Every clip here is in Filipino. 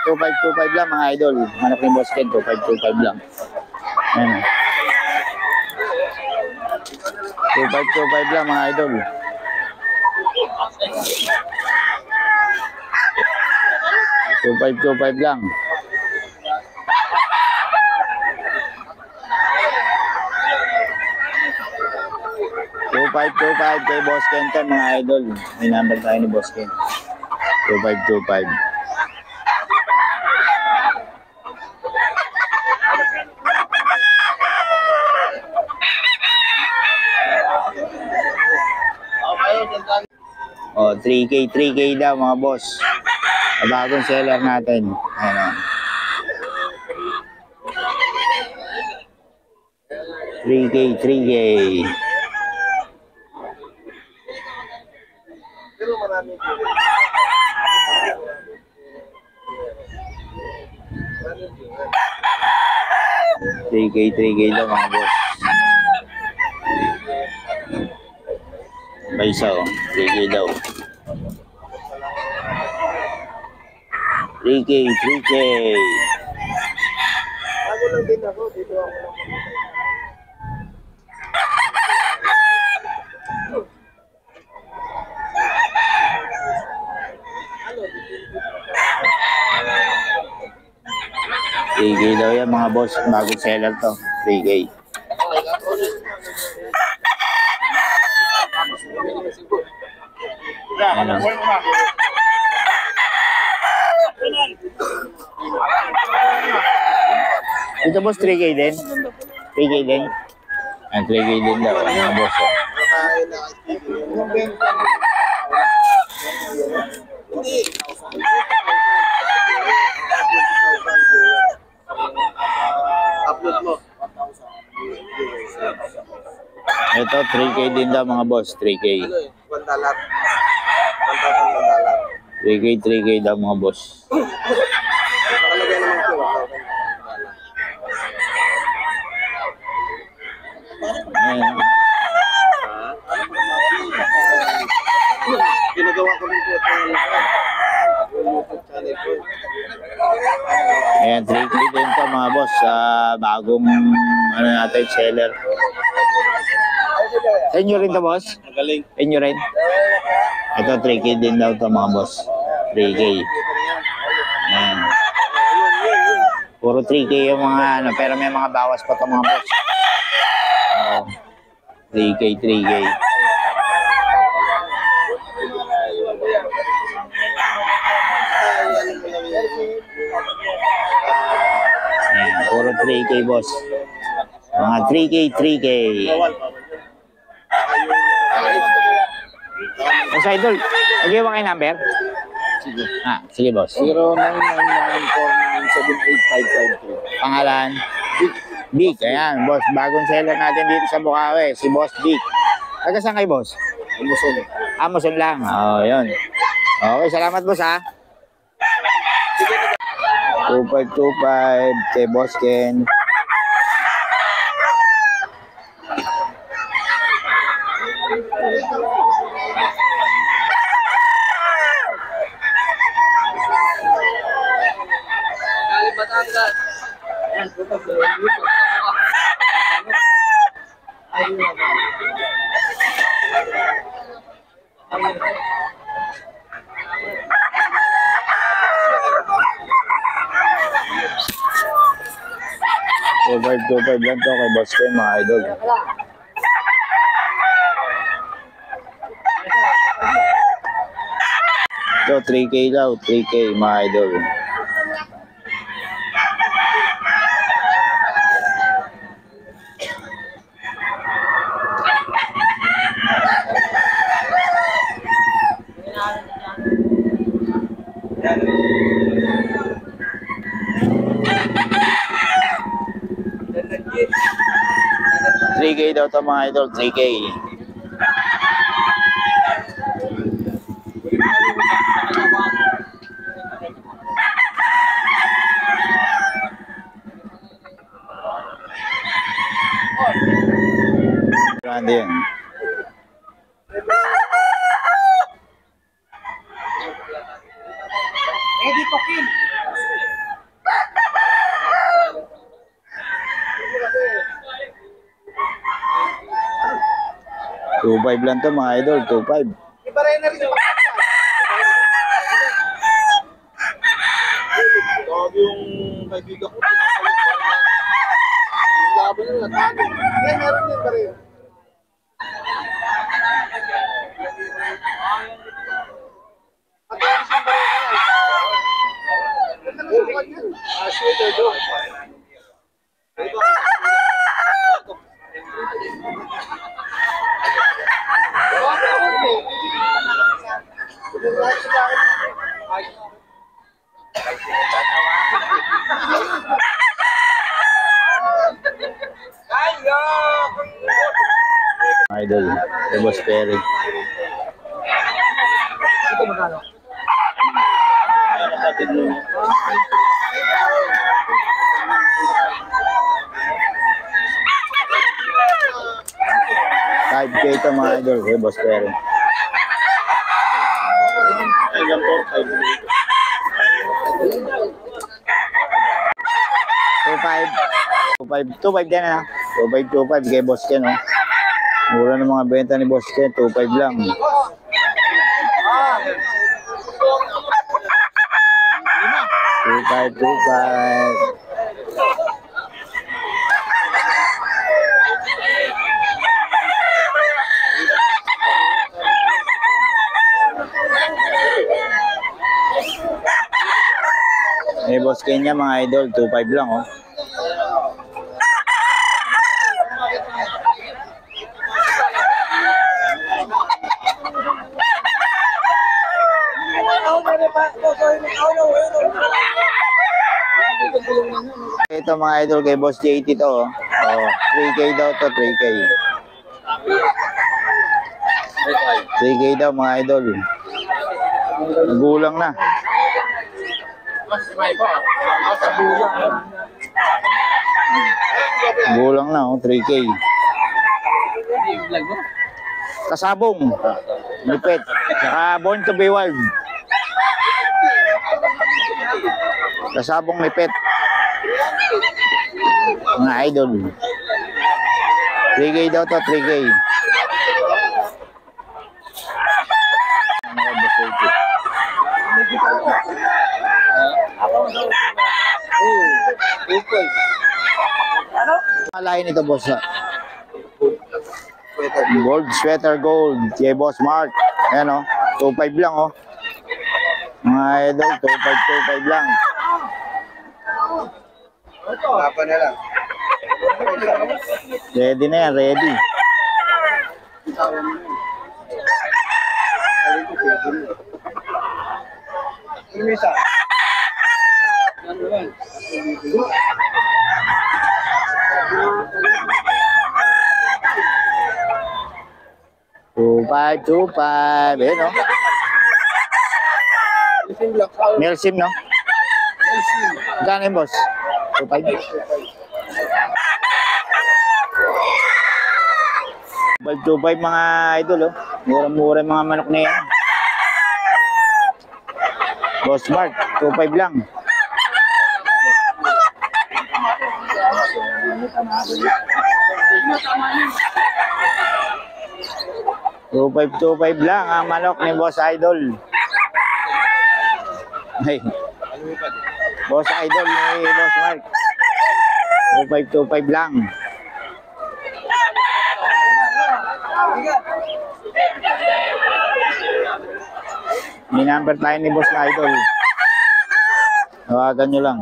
2525 lang mga idol. Manok ni Boss Ken, 2525 lang. Ayan. 2525 lang mga idol. 2525 lang. 2525 kay Boss Ken ka mga idol. May number tayo ni Boss Ken. 2525. Oh, 3K daw mga boss. Bagong seller natin. Ayan. 3K. Pero marami po. 3K daw mga boss. Baysa oh, 3K daw. 3K. Bago lang din ako, dito ako lang. $3K daw yan mga boss, bagong seller to. 3K. Ano? Ito boss, 3K din? 3K din? 3K din daw mga boss. Upload mo. Ito 3K din daw mga boss, 3K. $1. $1. 3K daw mga boss. Nakalagay naman ko. Ayan. Ginagawa ko rin po ito yung YouTube channel ko. Ayan, 3K din to mga boss. Bagong ano natin, seller. Sa inyo rin to boss? Magaling. Sa inyo rin? Ito 3K din daw to mga boss. 3K. Ayan. Puro 3K yung mga ano, pero may mga bawas pa to mga boss. 3K. Ayan, puro 3K boss. Mga 3K. Boss Idol, lagyan mo kayo number? Sige. Sige boss. 0999497855. Pangalan? Vic. Ayan, boss. Bagong seller natin dito sa Bukawi. Si Boss Vic. Taga saan kayo, boss? Amazon lang. Yun. Okay, salamat boss ha. 2525 kay Boss Ken. $2525 lang to kay Boss Ken mga idol. So 3K daw, 3K mga idol. $3K daw to mga idol, 3K. Grande yun. Eddie Tokin. 2.5 lang to mga idol, 2.5. Iba rin na rin sa pagkakasal. Grabe yung kaibigan ko. Yung laban nila, tago. Yan, meron din pa rin. At yung isang pa rin na yan. Ganda na sukat yan. Sweater doon. Iba. Idol, kay Boss Perry. Ito magkano? Type K ito mga idol, kay Boss Perry. Hanggang 2.5 din na. 2.5 kay Boss Ken, oh. Mura ng mga benta ni Boss Ken, 2.5 lang. 2.5. Eh, Boss Ken niya mga idol, 2.5 lang, oh. Ito mga idol kay Boss JT to, oh. Oh, 3K daw to, 3K. 3K daw mga idol. Nagulang na. Gulang na, oh, 3K. Kasabong. Lupit. Saka Born to be Wild. Kasabong lipit. Mga idol. 3K daw to, 3K. Ano ka ba, safety? Malay nito, boss. Gold, sweater gold. Kay Boss Mark. Ayan, oh. 2.5 lang, oh. Mga idol, 2.5 lang. Papa na lang. Ready na yan, ready. Ano isa? 2.5. Ayan, oh. Melsim, no? Gano'n, boss? 2.5. 2.5 mga idol, oh. Mura-mura yung mga manok na yan. Boss Mark, 2.5 lang. $2.5 lang ang manok ni Boss Idol. Hey. Boss Idol ni Boss Mark. 2.5 lang. May number tayo ni Boss Idol. Tawagan nyo lang.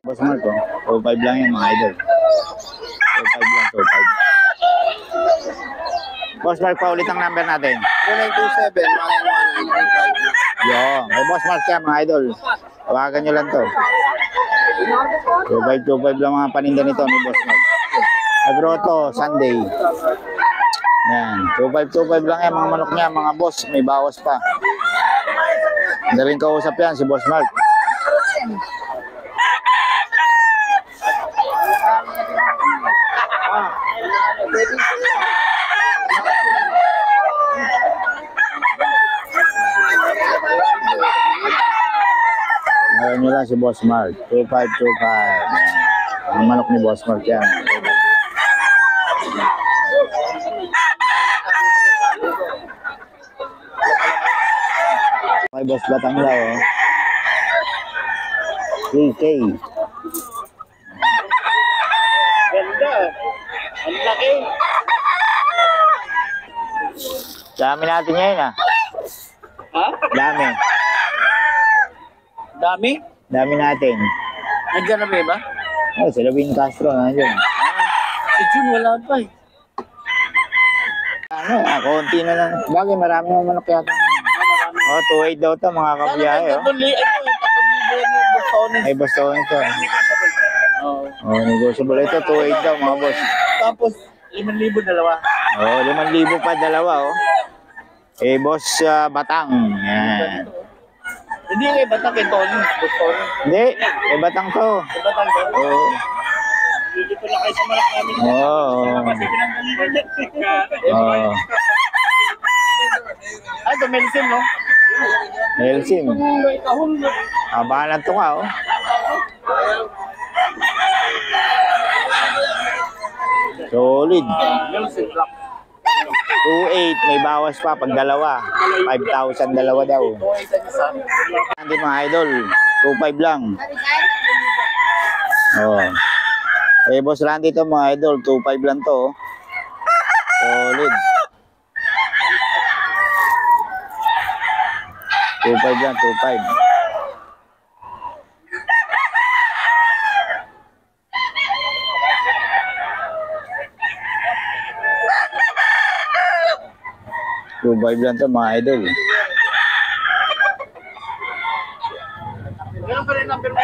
Boss Mark, 2.5 lang yung mga idol. 2.5 lang, 2.5. Boss Mark, paulit ang number natin. 0927 Yo, may Boss Mark yan mga idol. Tawagan nyo lang to. 2.5 lang mga paninda nito ni Boss Mark. Agroto, Sunday. Yan, 2.5 lang yan mga manok niya, mga boss. May bawas pa. Daling kausap yan si Boss Mark. nyo lang si Boss Mark. 2525. Ang manok ni Boss Mark yan. May Boss Batanglaw, oh. KK. Ganda. Ang laki. Dami natin ngayon, ah. Ha? Dami. Dami? Dami natin. Nandiyan na ba iba? Oh, si Lovin Castro, nandiyan. Si Jun wala pa eh. Ano, konti na lang. Bagay, marami naman manok yata. Oh, 2.8 daw to, mga kabiyahe, oh. Ay, basta ito. Oh, negotiable. Ito, 2.8 daw, mga boss. Tapos, 5,000 dalawa. Oh, 5,000 pa dalawa, oh. Eh, boss Batang. Yan. Hindi nga iba kay Tony. Boss Tony. Hindi, eh, Batang to. Iba tayo ba? Oh. Hindi ko lang kayo sa malak namin. Oh. Kasi pinanggalingan niya. Oh. Ay, Domelsim, no? Elsim. May kahon na. Abangan to nga, oh. Solid. Domelsim Black. 2.8, may bawas pa pag dalawa. 5,000 dalawa daw. Ito ay isa. Hindi mga idol, 2.5 lang. Oh. Eh, Boss Randy to mga idol, 2.5 lang to. Oh. Solid. 2.5 lang, 2.5. Two-five lang to mga idol. Ganun pa rin number mo.